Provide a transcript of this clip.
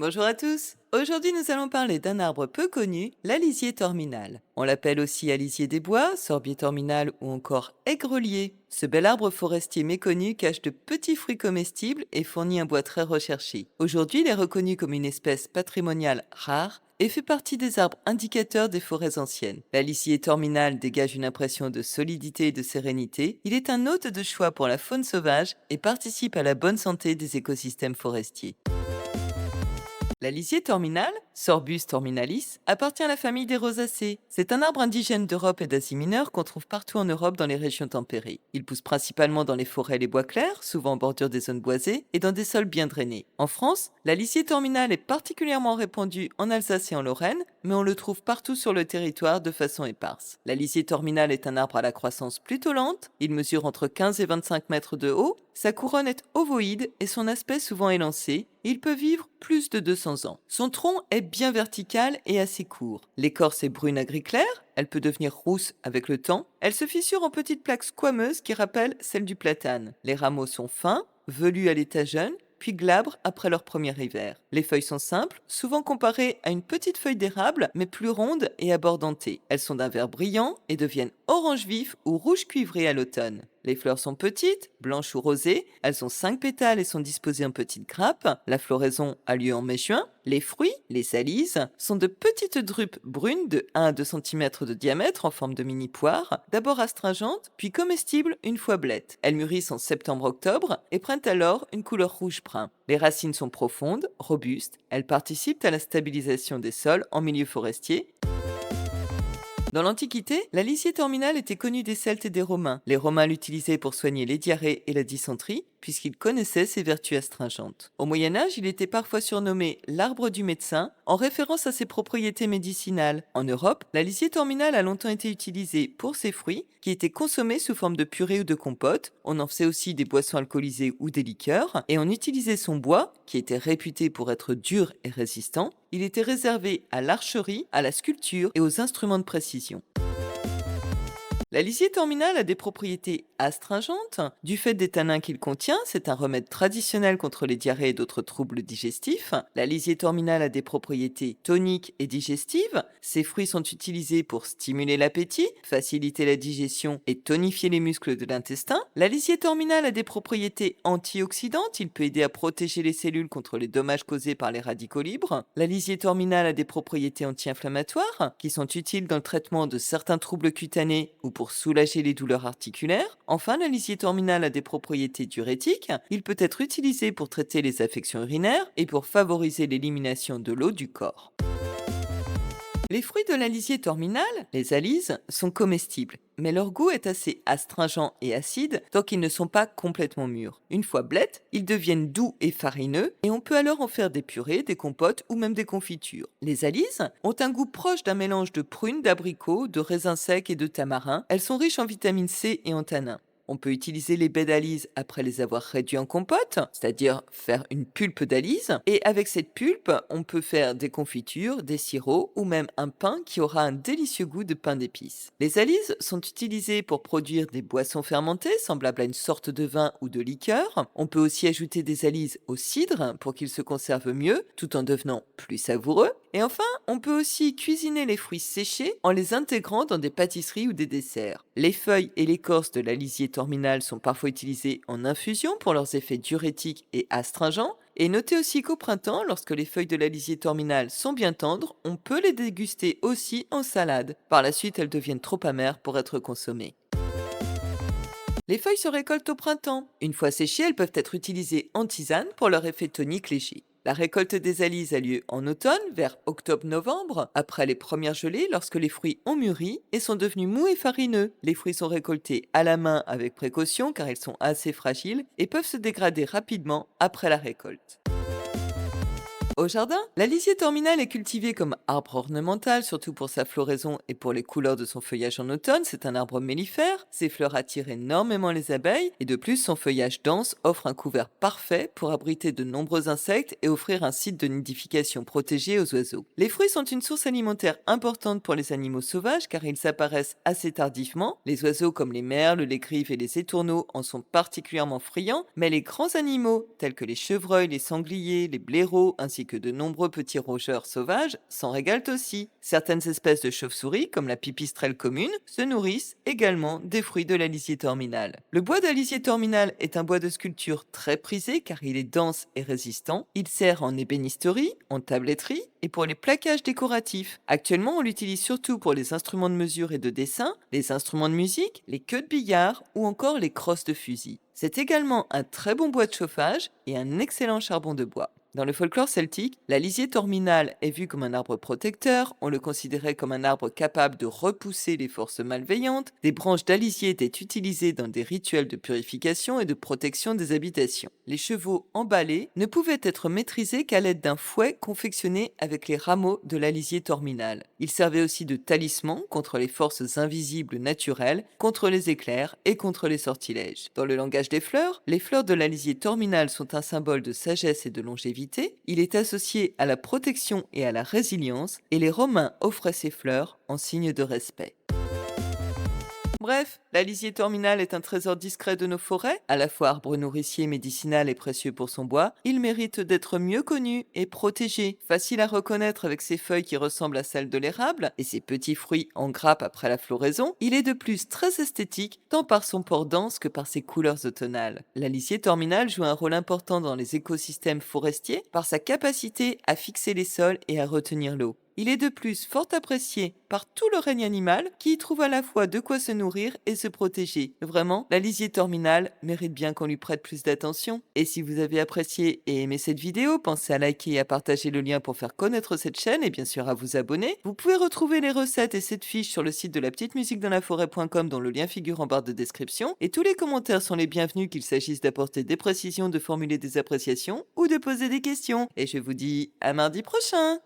Bonjour à tous. Aujourd'hui, nous allons parler d'un arbre peu connu, l'alisier terminal. On l'appelle aussi alisier des bois, sorbier terminal ou encore aigrelier. Ce bel arbre forestier méconnu cache de petits fruits comestibles et fournit un bois très recherché. Aujourd'hui, il est reconnu comme une espèce patrimoniale rare et fait partie des arbres indicateurs des forêts anciennes. L'alisier terminal dégage une impression de solidité et de sérénité. Il est un hôte de choix pour la faune sauvage et participe à la bonne santé des écosystèmes forestiers. La lisier terminale, Sorbus terminalis, appartient à la famille des rosacées. C'est un arbre indigène d'Europe et d'Asie mineure qu'on trouve partout en Europe dans les régions tempérées. Il pousse principalement dans les forêts et les bois clairs, souvent en bordure des zones boisées, et dans des sols bien drainés. En France, la lisier terminale est particulièrement répandue en Alsace et en Lorraine, mais on le trouve partout sur le territoire de façon éparse. La lisier terminale est un arbre à la croissance plutôt lente, il mesure entre 15 et 25 mètres de haut, sa couronne est ovoïde et son aspect souvent élancé. Il peut vivre plus de 200 ans. Son tronc est bien vertical et assez court. L'écorce est brune à gris clair, elle peut devenir rousse avec le temps. Elle se fissure en petites plaques squameuses qui rappellent celles du platane. Les rameaux sont fins, velus à l'état jeune, puis glabres après leur premier hiver. Les feuilles sont simples, souvent comparées à une petite feuille d'érable, mais plus ronde et à bord denté. Elles sont d'un vert brillant et deviennent orange vif ou rouge cuivré à l'automne. Les fleurs sont petites, blanches ou rosées, elles ont 5 pétales et sont disposées en petites grappes. La floraison a lieu en mai-juin. Les fruits, les alises, sont de petites drupes brunes de 1 à 2 cm de diamètre en forme de mini-poire, d'abord astringentes, puis comestibles une fois blettes. Elles mûrissent en septembre-octobre et prennent alors une couleur rouge-brun. Les racines sont profondes, robustes, elles participent à la stabilisation des sols en milieu forestier. Dans l'Antiquité, la lisier terminale était connue des Celtes et des Romains. Les Romains l'utilisaient pour soigner les diarrhées et la dysenterie, puisqu'ils connaissaient ses vertus astringentes. Au Moyen Âge, il était parfois surnommé l'arbre du médecin, en référence à ses propriétés médicinales. En Europe, la lisier terminale a longtemps été utilisée pour ses fruits, qui étaient consommés sous forme de purée ou de compote. On en faisait aussi des boissons alcoolisées ou des liqueurs, et on utilisait son bois, qui était réputé pour être dur et résistant. Il était réservé à l'archerie, à la sculpture et aux instruments de précision. La lisier terminale a des propriétés astringentes. Du fait des tanins qu'il contient, c'est un remède traditionnel contre les diarrhées et d'autres troubles digestifs. La lisier terminale a des propriétés toniques et digestives. Ses fruits sont utilisés pour stimuler l'appétit, faciliter la digestion et tonifier les muscles de l'intestin. La lisier terminale a des propriétés antioxydantes. Il peut aider à protéger les cellules contre les dommages causés par les radicaux libres. La lisier terminale a des propriétés anti-inflammatoires qui sont utiles dans le traitement de certains troubles cutanés ou pour soulager les douleurs articulaires. Enfin, la lisier terminale a des propriétés diurétiques. Il peut être utilisé pour traiter les affections urinaires et pour favoriser l'élimination de l'eau du corps. Les fruits de la lisier terminale, les alises, sont comestibles, mais leur goût est assez astringent et acide tant qu'ils ne sont pas complètement mûrs. Une fois blettes, ils deviennent doux et farineux et on peut alors en faire des purées, des compotes ou même des confitures. Les alises ont un goût proche d'un mélange de prunes, d'abricots, de raisins secs et de tamarin. Elles sont riches en vitamine C et en tanins. On peut utiliser les baies d'alice après les avoir réduits en compote, c'est-à-dire faire une pulpe d'alice. Et avec cette pulpe, on peut faire des confitures, des sirops ou même un pain qui aura un délicieux goût de pain d'épices. Les alices sont utilisées pour produire des boissons fermentées, semblables à une sorte de vin ou de liqueur. On peut aussi ajouter des alices au cidre pour qu'ils se conservent mieux, tout en devenant plus savoureux. Et enfin, on peut aussi cuisiner les fruits séchés en les intégrant dans des pâtisseries ou des desserts. Les feuilles et l'écorce de la lisier terminale sont parfois utilisées en infusion pour leurs effets diurétiques et astringents. Et notez aussi qu'au printemps, lorsque les feuilles de la lisier terminale sont bien tendres, on peut les déguster aussi en salade. Par la suite, elles deviennent trop amères pour être consommées. Les feuilles se récoltent au printemps. Une fois séchées, elles peuvent être utilisées en tisane pour leur effet tonique léger. La récolte des alises a lieu en automne, vers octobre-novembre, après les premières gelées, lorsque les fruits ont mûri et sont devenus mous et farineux. Les fruits sont récoltés à la main avec précaution car ils sont assez fragiles et peuvent se dégrader rapidement après la récolte. Au jardin, la lisier terminale est cultivée comme arbre ornemental, surtout pour sa floraison et pour les couleurs de son feuillage en automne. C'est un arbre mellifère, ses fleurs attirent énormément les abeilles et de plus son feuillage dense offre un couvert parfait pour abriter de nombreux insectes et offrir un site de nidification protégé aux oiseaux. Les fruits sont une source alimentaire importante pour les animaux sauvages car ils apparaissent assez tardivement. Les oiseaux comme les merles, les grives et les étourneaux en sont particulièrement friands, mais les grands animaux tels que les chevreuils, les sangliers, les blaireaux ainsi que de nombreux petits rongeurs sauvages s'en régalent aussi. Certaines espèces de chauves-souris, comme la pipistrelle commune, se nourrissent également des fruits de la lisier terminale. Le bois de la lisier terminale est un bois de sculpture très prisé car il est dense et résistant. Il sert en ébénisterie, en tabletterie et pour les plaquages décoratifs. Actuellement, on l'utilise surtout pour les instruments de mesure et de dessin, les instruments de musique, les queues de billard ou encore les crosses de fusil. C'est également un très bon bois de chauffage et un excellent charbon de bois. Dans le folklore celtique, la lisier terminale est vue comme un arbre protecteur, on le considérait comme un arbre capable de repousser les forces malveillantes, des branches d'alisier étaient utilisées dans des rituels de purification et de protection des habitations. Les chevaux emballés ne pouvaient être maîtrisés qu'à l'aide d'un fouet confectionné avec les rameaux de la lisier terminale. Il servait aussi de talisman contre les forces invisibles naturelles, contre les éclairs et contre les sortilèges. Dans le langage des fleurs, les fleurs de la lisier terminale sont un symbole de sagesse et de longévité. Il est associé à la protection et à la résilience, et les Romains offraient ces fleurs en signe de respect. Bref, la lisier terminale est un trésor discret de nos forêts, à la fois arbre nourricier, médicinal et précieux pour son bois. Il mérite d'être mieux connu et protégé. Facile à reconnaître avec ses feuilles qui ressemblent à celles de l'érable et ses petits fruits en grappe après la floraison. Il est de plus très esthétique, tant par son port dense que par ses couleurs automnales. La lisier terminale joue un rôle important dans les écosystèmes forestiers par sa capacité à fixer les sols et à retenir l'eau. Il est de plus fort apprécié par tout le règne animal qui y trouve à la fois de quoi se nourrir et se protéger. Vraiment, la lisier terminale mérite bien qu'on lui prête plus d'attention. Et si vous avez apprécié et aimé cette vidéo, pensez à liker et à partager le lien pour faire connaître cette chaîne et bien sûr à vous abonner. Vous pouvez retrouver les recettes et cette fiche sur le site de la petite musique dans la forêt.com dont le lien figure en barre de description. Et tous les commentaires sont les bienvenus qu'il s'agisse d'apporter des précisions, de formuler des appréciations ou de poser des questions. Et je vous dis à mardi prochain!